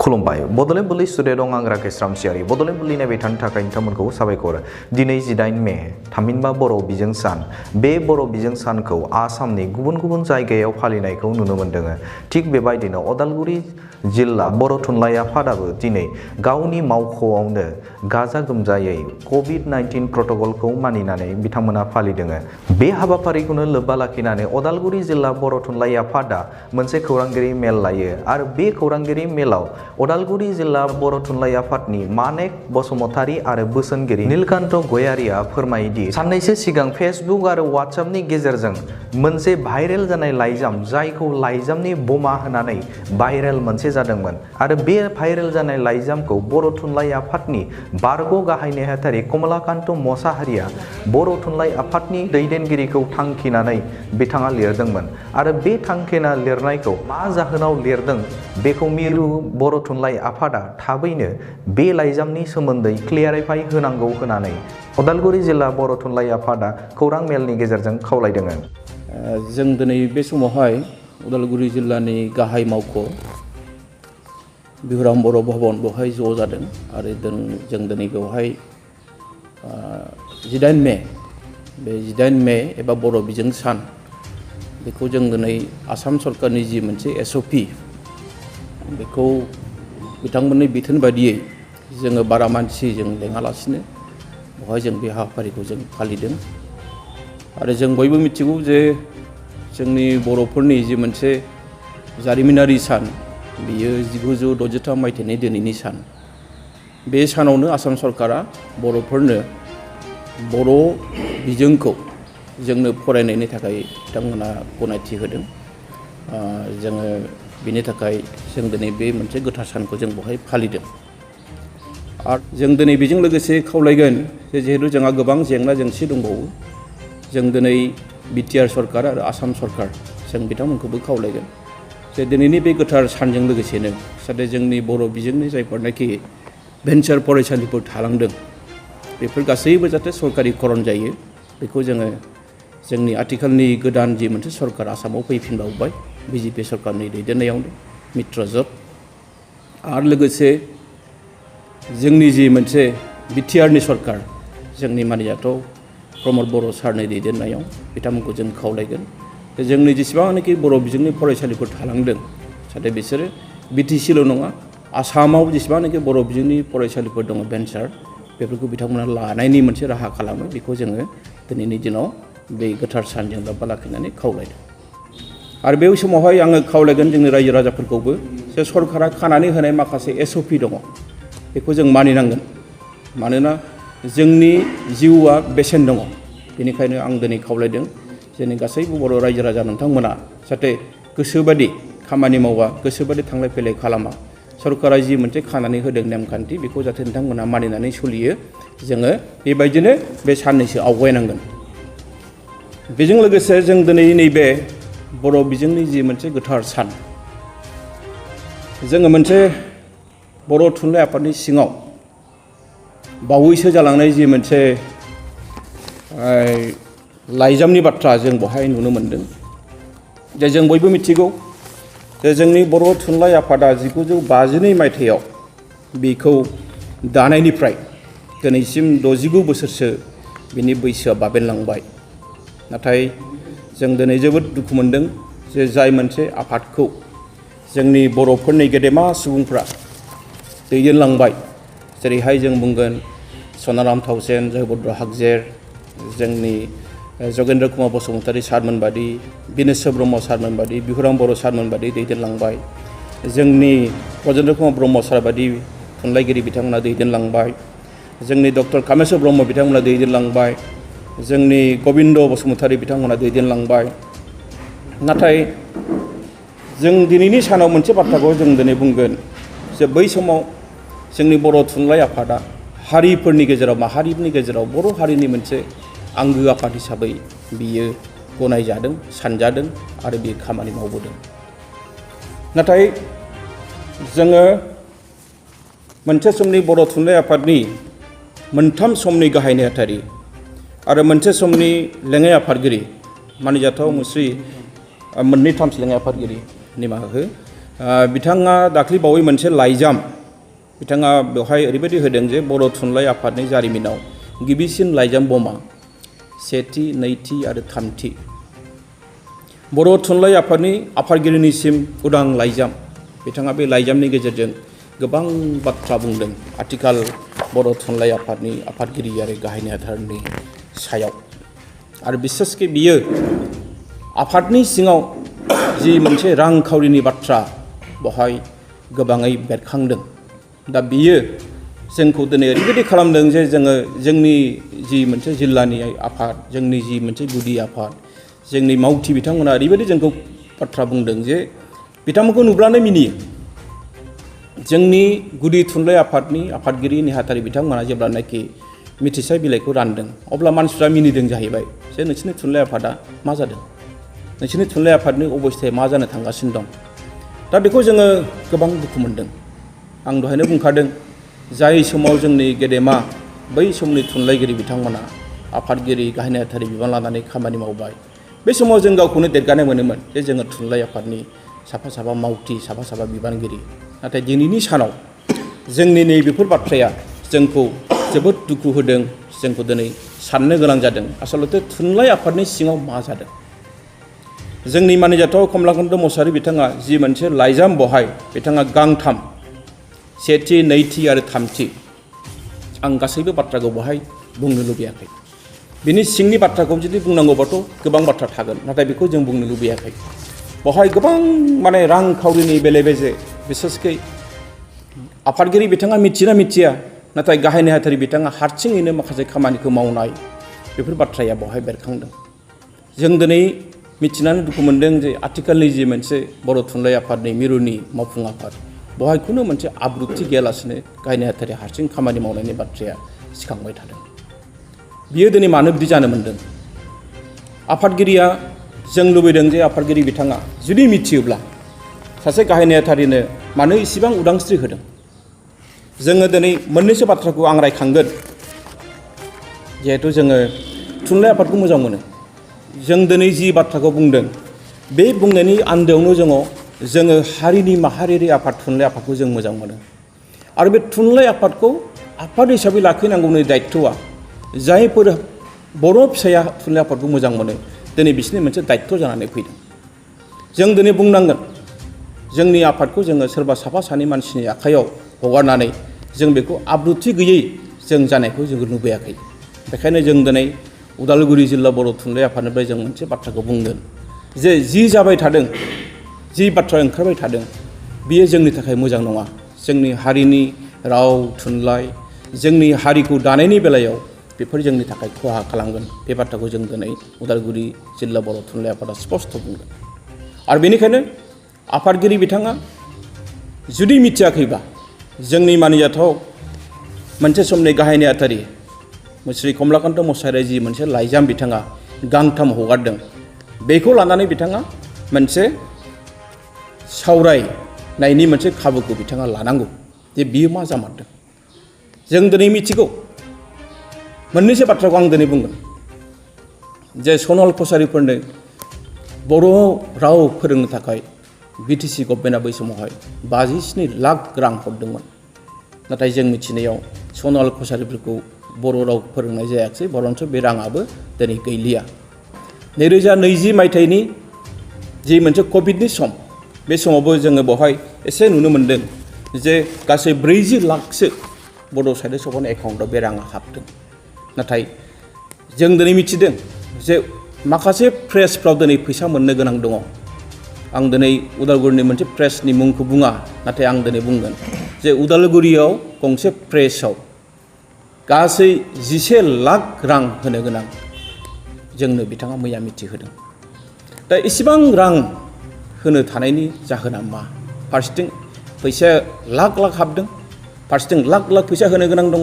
खुलुमबाय बडलेण्ड बुब्लि स्टुडिय'आव आं राकेश रामसियारि बडलेण्ड बुब्लि नायबाय थानो थाखाय नोंथांमोनखौ साबायखर। दिनै 18 मे थामहिनबा बर' बिजों सान। बे बर' बिजों सानखौ आसामनि गुबुन गुबुन जायगायाव फालिनायखौ नुनो मोन्दों। थिग बेबायदिनो अदालगुरि जिल्ला बर' थुनलाइ आफादाबो दिनै गावनि मावख'आवनो गाजा गोमजायै कभिड-19 प्रट'कलखौ मानिनानै बिथांमोना फालिदों। बे हाबाफारिखौनो लोब्बा लाखिनानै अदालगुरि जिल्ला बर' थुनलाइ आफादा मोनसे खौरांगिरि मेल लायो आरो बे खौरांगिरि मेलाव अदालगुरि जिल्ला बर' थुनलाइ आफादनि मानेक बसुमतारी आरो बोसोनगिरि नीलकान्त गयारिया फोरमायोदि साननैसो सिगां फेसबुक आरो वाट्सएपनि गेजेरजों मोनसे भाइरेल जानाय लाइजाम जायखौ लाइजामनि बमा होनानै भाइरेल मोनसे जादोंमोन आरो बे भाइरेल जानाय लाइजामखौ बर' थुनलाइ आफादनि बारग' गाहाय नेहाथारि कमलाकान्त मसाहारिया बर' थुनलाइ आफादनि दैदेनगिरिखौ थांखिनानै बिथाङा लिरदोंमोन आरो बे थांखिना लिरनायखौ मा जाहोनाव लिरदों बेखौ मिरु बर' थुनलाइ आफादा थाबैनो बे लाइजामनि सोमोन्दै क्लियारिफाइ होनांगौ होननानै अदालगुरि जिल्ला बर' थुनलाइ आफादा खौरां मेलनि गेजेरजों खावलायदों। जों दिनै बे समावहाय उदालगुरि जिल्लानि गाहाय मावख' बिहुराम बर' भबन बेवहाय ज' जादों आरो जों दिनै बेवहाय 18 मे बे 18 मे एबा बर' बिजों सान बेखौ जों दिनै आसाम सरकारनि जि मोनसे SOP बेखौ बिथांमोननि बिथोन बायदियै जोङो बारा मानसि जों लेङालासिनो बेवहाय जों बे हाबाफारिखौ जों फालिदों आरो जों बयबो मिथिगौ जे जोंनि बर'फोरनि जि मोनसे जारिमिनारि सान बियो 1963 मायथाइनि दिनैनि सान। बे सानावनो आसाम सरकारा बर'फोरनो बर' बिजोंखौ जोंनो फरायनायनि थाखाय बिथांमोना गनायथि होदों। जोङो बिनि थाखाय जों दिनै बे मोनसे गोथार सानखौ जों बेवहाय फालिदों आरो जों दिनै बेजों लोगोसे खावलायगोन जे जिहेतु जोंहा गोबां जेंना जेंसि दंबावो जों दिनै बिटिआर सरकार आरो आसाम सरकार जों बिथांमोनखौबो खावलायगोन जे दिनैनि बे गोथार सानजों लोगोसेनो जाहाथे जोंनि बर' बिजोंनि जायफोरनाखि भेन्सार फरायसालिफोर थालांदों बेफोर गासैबो जाहाथे सरकारिकरन जायो बेखौ जोङो जोंनि आथिखालनि गोदान जि मोनसे सरकार आसामाव फैफिनबावबाय BJP सरकारनि दैदेननायावनो मित्रजोट आरो लोगोसे जोंनि जि मोनसे बिटिआरनि सरकार जोंनि मानिजाथाव प्रमद बर' सारनि दैदेननायाव बिथांमोनखौ जों खावलायगोन जे जोंनि जेसेबांनाखि बर' बिजोंनि फरायसालिफोर थालांदों जाहाथे बिसोरो BTCल' नङा आसामाव जेसेबांनाखि बर' बिजोंनि फरायसालिफोर दङ भेन्सार बेफोरखौ बिथांमोना लानायनि मोनसे राहा खालामो बेखौ जोङो दिनैनि दिनाव बे गोथार सानजों लोब्बा लाखिनानै खावलायदों। आरो बे समावहाय आङो खावलायगोन जोंनि रायजो राजाफोरखौबो जे सरकारा खानानै होनाय माखासे SOP दङ बेखौ जों मानिनांगोन मानोना जोंनि जिउआ बेसेन दङ। बेनिखायनो आं दिनै खावलायदों जोंनि गासैबो बर' रायजो राजा नोंथांमोना जाहाथे गोसोबादि खामानि मावा गोसोबादि थांलाय फैलाय खालामा सरकारा जि मोनसे खानानै होदों नेमखान्थि बेखौ जाहाथे नोंथांमोना मानिनानै सोलियो जोङो बेबायदिनो बे साननैसो आवगायनांगोन। बेजों लोगोसे जों दिनै नैबे बर' बिजोंनि जि मोनसे गोथार सान जोङो मोनसे बर' थुनलाइ आफादनि सिङाव बावैसो जालांनाय जि मोनसे लाइजामनि बाथ्रा जों बेवहाय नुनो मोन्दों जे जों बयबो मिथिगौ जे जोंनि बर' थुनलाइ आफादा 1952 मायथाइयाव बेखौ दानायनिफ्राय दिनैसिम 69 बोसोरसो बिनि बैसोआ बाबेनलांबाय। नाथाय जों दिनै जोबोद दुखु मोनदों जे जाय मोनसे आफादखौ जोंनि बर'फोरनि गेदेमा सुबुंफ्रा दैदेनलांबाय जेरैहाय जों बुंगोन सनाराम थाउसेन जयभद्र हागजेर जोंनि जगेन्द्र कुमार बसुमतारी सारमोन बादि बिनेस्वर ब्रह्म सारमोन बादि बिहुराम बर' सारमोन बादि दैदेनलांबाय जोंनि ब्रजेन्द्र कुमार ब्रह्म सार बादि थुनलाइगिरि बिथांमोना दैदेनलांबाय जोंनि डक्टर कामेस्वर ब्रह्म बिथांमोना दैदेनलांबाय जोंनि गबिन्द बसुमतारी बिथांमोना दैदेनलांबाय। नाथाय जों दिनैनि सानाव मोनसे बाथ्राखौ जों दिनै बुंगोन जे बै समाव जोंनि बर' थुनलाइ आफादा हारिफोरनि गेजेराव माहारिफोरनि गेजेराव बर' हारिनि मोनसे आंगो आफाद हिसाबै बियो गनायजादों सानजादों आरो बे खामानि मावबोदों। नाथाय जोङो मोनसे समनि बर' थुनलाइ आफादनि मोनथाम समनि गाहाय नेहाथारि आरो मोनसे समनि लेङाइ आफादगिरि मानिजाथाव मुस्रि मोननै थामसि लेङाइ आफादगिरि निमाहा हो बिथाङा दाख्लै बावै मोनसे लाइजाम बिथाङा बेवहाय ओरैबायदि होदों जे बर' थुनलाइ आफादनि जारिमिनाव गिबिसिन लाइजाम बमा सेथि नैथि आरो थामथि बर' थुनलाइ आफादनि आफादगिरिनिसिम उदां लाइजाम बिथाङा बे लाइजामनि गेजेरजों गोबां बाथ्रा बुंदों आथिखाल बर' थुनलाइ आफादनि आफादगिरि आरो गाहाय नेहाथारनि सायाव आरो बिसेसके बियो आफादनि सिङाव जि मोनसे रांखावरिनि बाथ्रा बेवहाय गोबाङै बेरखांदों दा बियो जोंखौ दिनै ओरैबायदि खालामदों जे जोङो जोंनि जि मोनसे जिल्लानि आफाद जोंनि जि मोनसे गुदि आफाद जोंनि मावथि बिथांमोना ओरैबायदि जोंखौ बाथ्रा बुंदों जे बिथांमोनखौ नुब्लानो मिनियो जोंनि गुदि थुनलाइ आफादनि आफादगिरि नेहाथारि बिथांमोना जेब्लानाखि मिथिसार बिलाइखौ रानदों अब्ला मानसिफ्रा मिनिदों जाहैबाय जे नोंसोरनि थुनलाइ आफादा मा जादों नोंसोरनि थुनलाइ आफादनि अबस्थाया मा जानो थांगासिनो दं दा बेखौ जोङो गोबां दुखु मोनदों आं दहायनो बुंखादों जाय समाव जोंनि गेदेमा बै समनि थुनलाइगिरि बिथांमोना आफादगिरि गाहाय नेहाथारि बिबान लानानै खामानि मावबाय बे समाव जों गावखौनो देरगानाय मोनोमोन जे जोङो थुनलाइ आफादनि साफा साफा मावथि साफा साफा बिबानगिरि नाथाय दिनैनि सानाव जोंनि नैबेफोर बाथ्राया जोंखौ जोबोद दुखु होदों जोंखौ दिनै साननो गोनां जादों आसलते थुनलाइ आफादनि सिङाव मा जादों जोंनि मानिजाथाव कमलाकान्त मोसाहारि बिथाङा जि मोनसे लाइजाम बहाय बिथाङा गांथाम सेथि नैथि आरो थामथि आं गासैबो बाथ्राखौ बहाय बुंनो लुबैयाखै बिनि सिंनि बाथ्राखौ जुदि बुंनांगौबाथ' गोबां बाथ्रा थागोन नाथाय बेखौ जों बुंनो लुबैयाखै बहाय गोबां माने रांखावरिनि बेले बेजे बिसेसकै आफादगिरि बिथाङा मिथिना मिथिया नाथाय गाहाय नेहाथारि बिथाङा हारसिङैनो माखासे खामानिखौ मावनाय बेफोर बाथ्राया बहाय बेरखांदों जों दिनै मिथिनानै दुखु मोनदों जे आथिखालनि जि मोनसे बर' थुनलाइ आफादनि मिरुनि मावफुं आफाद बेवहाय खुनु मोनसे आब्रुथि गैयालासिनो गाहाय नेहाथारि हारसिं खामानि मावनायनि बाथ्राया सिखांबाय थादों बियो दिनै मानो बिदि जानो मोन्दों आफादगिरिया जों लुबैदों जे आफादगिरि बिथाङा जुदि मिथियोब्ला सासे गाहाय नेहाथारिनो मानो इसिबां उदांस्रि होदों जोङो दिनै मोननैसो बाथ्राखौ आं रायखांगोन जिहेथु जोङो थुनलाइ आफादखौ मोजां मोनो जों दिनै जि बाथ्राखौ बुंदों बे बुंनायनि आन्दोआवनो जोङो हारिनि माहारियारि आफाद थुनलाइ आफादखौ जों मोजां मोनो आरो बे थुनलाइ आफादखौ आफाद हिसाबै लाखिनांगौनि दायित्वआ जायफोर बर' फिसाया थुनलाइ आफादखौ मोजां मोनो दिनै बिसोरनि मोनसे दायित्व जानानै फैदों जों दिनै बुंनांगोन जोंनि आफादखौ जोङो सोरबा साफा सानै मानसिनि आखायाव हगारनानै जों बेखौ आब्रुथि गैयै जों जानायखौ जों लुबैयाखै बेखायनो जों दिनै उदालगुरि जिल्ला बर' थुनलाइ आफादनिफ्राय जों मोनसे बाथ्राखौ बुंगोन जे जि जाबाय थादों जि बाथ्रा ओंखारबाय थादों बियो जोंनि थाखाय मोजां नङा जोंनि हारिनि राव थुनलाइ जोंनि हारिखौ दानायनि बेलायाव बेफोर जोंनि थाखाय खहा खालामगोन बे बाथ्राखौ जों दिनै उदालगुरि जिल्ला बर' थुनलाइ आफादा स्पष्ट बुंगोन आरो बेनिखायनो आफादगिरि बिथाङा जुदि मिथियाखैबा जोंनि मानिजाथाव मोनसे समनि गाहाय नेहाथारि श्री कमलाकान्त मोसाहारिया जि मोनसे लाइजाम बिथाङा गांथाम हगारदों बेखौ लानानै बिथाङा मोनसे सावरायनायनि मोनसे खाबुखौ बिथाङा लानांगौ जे बियो मा जामारदों जों दिनै मिथिगौ मोननैसो बाथ्राखौ आं दिनै बुंगोन जे सनल कसारिफोरनो बर' राव फोरोंनो थाखाय बिटिसि गभर्नमेन्टआ बै समावहाय 57 लाख रां हरदोंमोन नाथाय जों मिथिनायाव सनल कसारिफोरखौ बर' राव फोरोंनाय जायाखिसै बरन्स बे राङाबो दिनै गैलिया 2020 मायथाइनि जि मोनसे कभिडनि सम बे समावबो जोङो बेवहाय एसे नुनो मोन्दों जे गासै 40 लाखसो बड' साहित्य सभानि एकाउन्टआव बे राङा हाबदों नाथाय जों दिनै मिथिदों जे माखासे प्रेसफ्राव दिनै फैसा मोननो गोनां दङ आं दिनै उदालगुरिनि मोनसे प्रेसनि मुंखौ बुङा नाथाय आं दिनै बुंगोन जे उदालगुरियाव गंसे प्रेसआव गासै 11 लाख रां होनो गोनां जोंनो बिथाङा मैया मिथिहोदों दा इसेबां रां होनो थानायनि जाहोना मा फारसेथिं फैसाया लाख लाख हाबदों फारसेथिं लाख लाख फैसा होनो गोनां दङ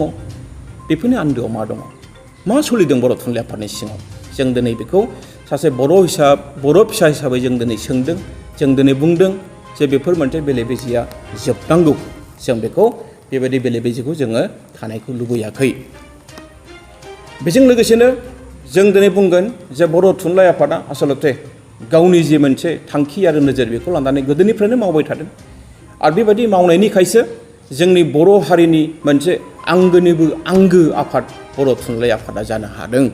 बेफोरनि आन्दोआव मा दङ मा सोलिदों बर' थुनलाइ आफादनि सिङाव जों दिनै बेखौ सासे बर' फिसा हिसाबै जों दिनै सोंदों जों दिनै बुंदों जे बेफोर मोनसे बेले बेजेया जोबनांगौ जों बेखौ बेबायदि बेले बेजेखौ जोङो थानायखौ लुबैयाखै बेजों लोगोसेनो जों दिनै बुंगोन जे बर' थुनलाइ आफादा आसलते गावनि जि मोनसे थांखि आरो नोजोर बेखौ लानानै गोदोनिफ्रायनो मावबाय थादों आरो बेबायदि मावनायनिखायसो जोंनि बर' हारिनि मोनसे आंगोनिबो आंगो आफाद बर' थुनलाइ आफादा जानो हादों।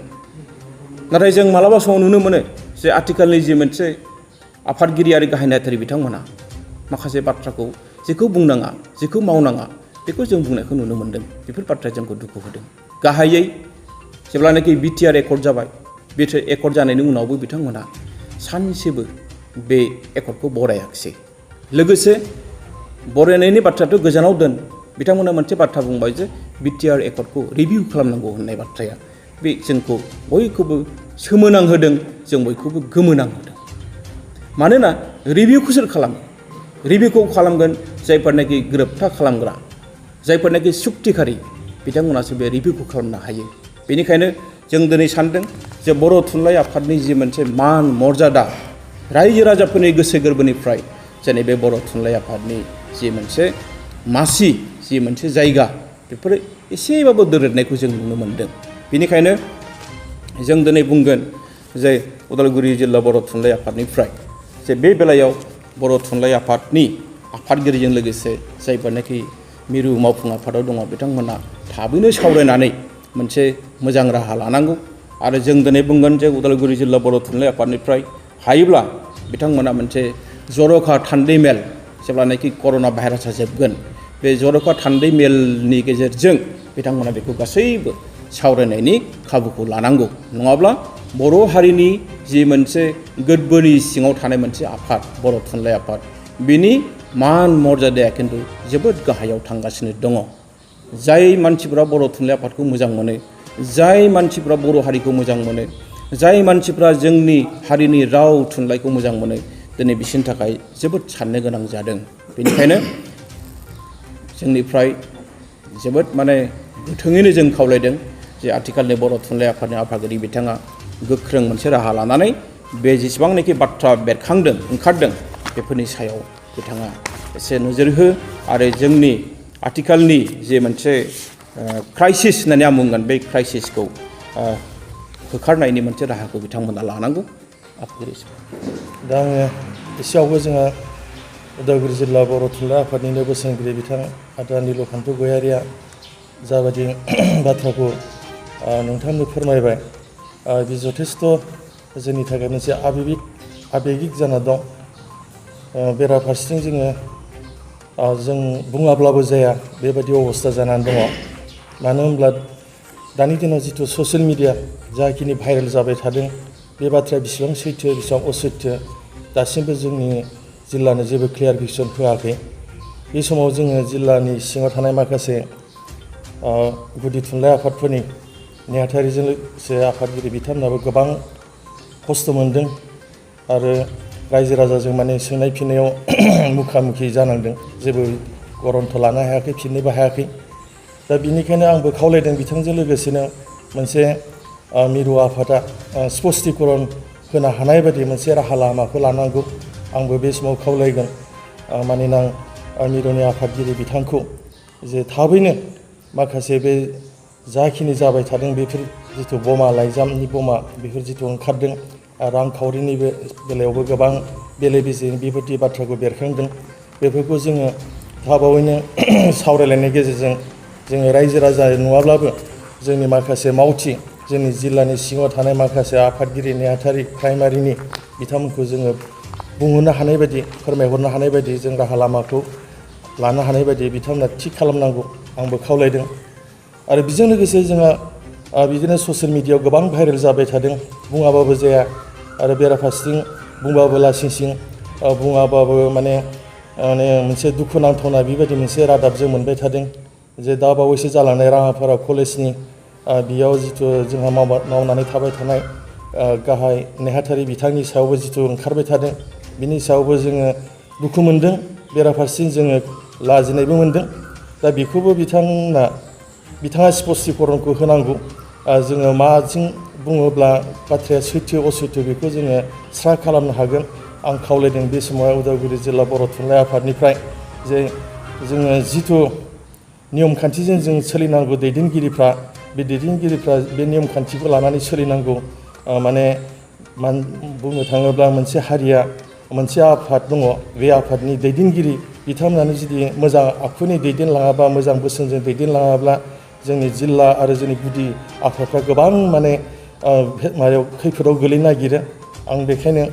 नाथाय जों मालाबा समाव नुनो मोनो जे आथिखालनि जि मोनसे आफादगिरि आरो गाहाय नेहाथारि बिथांमोना माखासे बाथ्राखौ जेखौ बुंनाङा जेखौ मावनाङा बेखौ जों बुंनायखौ नुनो मोन्दों। बेफोर बाथ्राया जोंखौ दुखु होदों। गाहायै जेब्लानाखि बिटिआर एकर्ड जाबाय, बिटिआर एकर्ड जानायनि उनावबो बिथांमोना सानसेबो बे एकर्डखौ बरायाखिसै। लोगोसे बरायनायनि बाथ्रायाथ' गोजानाव दोन, बिथांमोना मोनसे बाथ्रा बुंबाय जे बिटिआर एकर्डखौ रिभिउ खालामनांगौ होननाय बाथ्राया बे जोंखौ बयखौबो सोमोनांहोदों, जों बयखौबो गोमोनांहोदों। मानोना रिभिउखौ सोर खालामो? रिभिउखौ खालामगोन जायफोरनाखि गोरोबथा खालामग्रा, जायफोरनाखि सुक्तिखारि, बिथांमोनासो बे रिभिउखौ खालामनो हायो। बेनिखायनो जों दिनै सानदों जे बर' थुनलाइ आफादनि जि मोनसे मान मर्यादा, रायजो राजाफोरनि गोसो गोरबोनिफ्राय जेनै बे बर' थुनलाइ आफादनि जि मोनसे मासि, जि मोनसे जायगा, बेफोरो एसेबाबो दोरोदनायखौ जों नुनो मोन्दों। बेनिखायनो जों दिनै बुंगोन जे उदालगुरि जिल्ला बर' थुनलाइ आफादनिफ्राय जे बे बेलायाव बर' थुनलाइ आफादनि आफादगिरिजों लोगोसे जायफोरनाखि मिरु मावफुं आफादाव दङ बिथांमोना थाबैनो सावरायनानै मोनसे मोजां राहा लानांगौ। आरो जों दिनै बुंगोन जे उदालगुरि जिल्ला बर' थुनलाइ आफादनिफ्राय हायोब्ला बिथांमोना मोनसे जर'खा थान्दै मेल, जेब्लानाखि कर'ना भाइरासआ जोबगोन, बे जर'खा थान्दै मेलनि गेजेरजों बिथांमोना बेखौ गासैबो सावरायनायनि खाबुखौ लानांगौ। नङाब्ला बर' हारिनि जि मोनसे गोदबोनि सिङाव थानाय मोनसे आफाद, बर' थुनलाइ आफाद, बिनि मान मर्यादाया खिन्थु जोबोद गाहायाव थांगासिनो दङ। जाय मानसिफ्रा बर' थुनलाइ आफादखौ मोजां मोनो, जाय मानसिफ्रा बर' हारिखौ मोजां मोनो, जाय मानसिफ्रा जोंनि हारिनि राव थुनलाइखौ मोजां मोनो, दिनै बिसोरनि थाखाय जोबोद साननो गोनां जादों। बेनिखायनो जोंनिफ्राय जोबोद गोथोङैनो जों खावलायदों जे आथिखालनि बर' थुनलाइ आफादनि आफादगिरि बिथाङा गोख्रों मोनसे राहा लानानै बे जेसेबांनाखि बाथ्रा बेरखांदों, ओंखारदों, बेफोरनि सायाव बिथाङा एसे नोजोर हो आरो जोंनि आथिखालनि जे मोनसे क्राइसिस होननानै आं बुंगोन, बे क्राइसिसखौ होखारनायनि मोनसे राहाखौ बिथांमोना लानांगौ। आफादगिरि दा आङो एसेयावबो जोंहा उदालगुरि जिल्ला बर' थुनलाइ आफादनिनो बोसोनगिरि बिथां आदा निलकान्त गयारिया जाबायदि बाथ्राखौ नोंथांनो फोरमायबाय, बे जथेस्थ' जोंनि थाखाय मोनसे आबेगिक जाना दं। बेराफारसेथिं जों बुङाब्लाबो जाया बेबायदि अबस्था जानानै दङ। मानो होनब्ला दानि दिनाव जिथु ससियेल मिडिया जाखिनि भाइरेल जाबाय थादों, बे बाथ्राया बेसेबां सैथो बेसेबां असैथो दासिमबो जोंनि जिल्लानो जेबो क्लियारिफिकेसन होआखै। बे समाव जोङो जिल्लानि सिङाव थानाय माखासे गुदि थुनलाइ आफादफोरनि नेहाथारिजों लोगोसे आफादगिरि बिथांमोनाबो गोबां खस्थ' मोनदों आरो रायजो राजाजों सोंनाय फिननायाव मुखामुखि जानांदों। जेबो गरन्थ लानो हायाखै, फिननोबो हायाखै। दा बिनिखायनो आंबो खावलायदों बिथांजों लोगोसेनो मोनसे मिरु आफादा स्पष्टीकरन होनो हानाय बायदि मोनसे राहा लामाखौ लानांगौ। आंबो बे समाव खावलायगोन। मानोना आं मिरुनि आफादगिरि बिथांखौ जे थाबैनो माखासे बे जाखिनि जाबाय थादों बेफोर जिथु बमा, लाइजामनि बमा, बेफोर जिथु ओंखारदों, रांखावरिनि बेलायावबो गोबां बेले बेजे बेबायदि बाथ्राखौ बेरखांदों, बेफोरखौ जोङो थाबैनो सावरायलायनायनि गेजेरजों जोङो रायजो राजा नङाब्लाबो जोंनि माखासे मावथि, जोंनि जिल्लानि सिङाव थानाय माखासे आफादगिरि नेहाथारि प्राइमारिनि बिथांमोनखौ जोङो बुंहरनो हानाय बायदि, फोरमायहरनो हानाय बायदि जों राहा लामाखौ लानो हानाय बायदि बिथांमोना थिग खालामनांगौ आंबो खावलायदों। आरो बेजों लोगोसे जोंहा बिदिनो ससियेल मिडियायाव गोबां भाइरेल जाबाय थादों, बुङाबाबो जाया आरो बेराफारसेथिं बुंबाबो लासिंसिं, बुङाबाबो मोनसे दुखु नांथावना बेबायदि मोनसे रादाब जों मोनबाय थादों जे दा बावैसो जालांनाय राङापारा कलेजनि बेयाव जिथु जोंहा मावनानै थाबाय थानाय गाहाय नेहाथारि बिथांनि सायावबो जिथु ओंखारबाय थादों, बिनि सायावबो जोङो दुखु मोनदों, बेराफारसेथिं जोङो लाजिनायबो मोनदों। दा बेखौबो बिथाङा स्पष्टीकरनखौ होनांगौ। जोङो माजों बुङोब्ला बाथ्राया सैथो असैथो बेखौ जोङो स्रा खालामनो हागोन। आं खावलायदों बे समाव उदालगुरि जिल्ला बर' थुनलाइ आफादनिफ्राय जे जोङो जिथु नियम खान्थिजों जों सोलिनांगौ, दैदेनगिरिफ्रा बे नियम खान्थिखौ लानानै सोलिनांगौ। बुंनो थाङोब्ला मोनसे हारिया मोनसे आफाद दङ, बे आफादनि दैदेनगिरि बिथांमोनानो जुदि मोजां आखुनि दैदेनलाङाबा, मोजां बोसोनजों दैदेनलाङाब्ला जोंनि जिल्ला आरो जोंनि गुदि आफादफ्रा गोबां माने खैफोदाव गोलैनो नागिरो। आं बेखायनो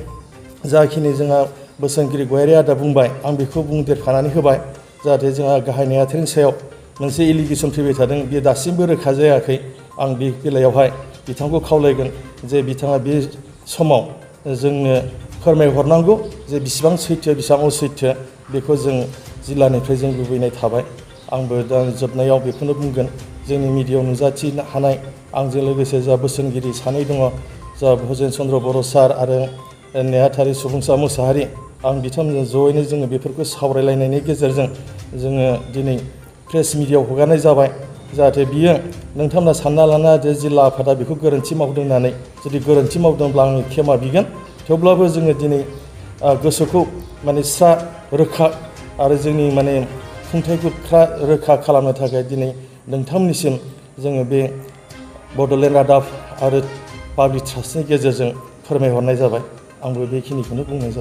जाखिनि जोंहा बोसोनगिरि गयारि आदा बुंबाय, आं बेखौ बुंदेरफानानै होबाय, जाहाथे जोंहा गाहाय नेहाथारिनि सायाव मोनसे एलिगेसन फैबाय थादों, बेयो दासिमबो रोखा जायाखै। आं बे बेलायावहाय बिथांखौ खावलायगोन जे बिथाङा बे समाव जोंनो फोरमायहरनांगौ जे बेसेबां सैथो बेसेबां असैथो, बेखौ जों जिल्लानिफ्राय जों लुबैनाय थाबाय। आंबो दा जोबनायाव बेखौनो बुंगोन, जोंनि मिडियायाव नुजाथिनो हानाय आंजों लोगोसे जा बोसोनगिरि सानै दङ, जा भजेन चन्द्र बर' सार आरो नेहाथारि सुबुंसा मुसाहारि, आं बिथांमोनजों जयैनो जोङो बेफोरखौ सावरायलायनायनि गेजेरजों जोङो दिनै प्रेस मिडियायाव हगारनाय जाबाय। जाहाथे बियो नोंथांमोना सानना लाना जे जिल्ला आफादा बेखौ गोरोन्थि मावदों होननानै, जुदि गोरोन्थि मावदोंब्ला आङो खेमा बिगोन। थेवब्लाबो जोङो दिनै गोसोखौ माने स्रा रोखा आरो जोंनि माने खुंथायखौ रोखा खालामनो थाखाय दिनै नोंथांमोननिसिम जोङो बे बड'लेण्ड रादाब आरो पाब्लिक ट्रास्टनि गेजेरजों फोरमायहरनाय जाबाय। आंबो बेखिनिखौनो बुंनाय जाबाय।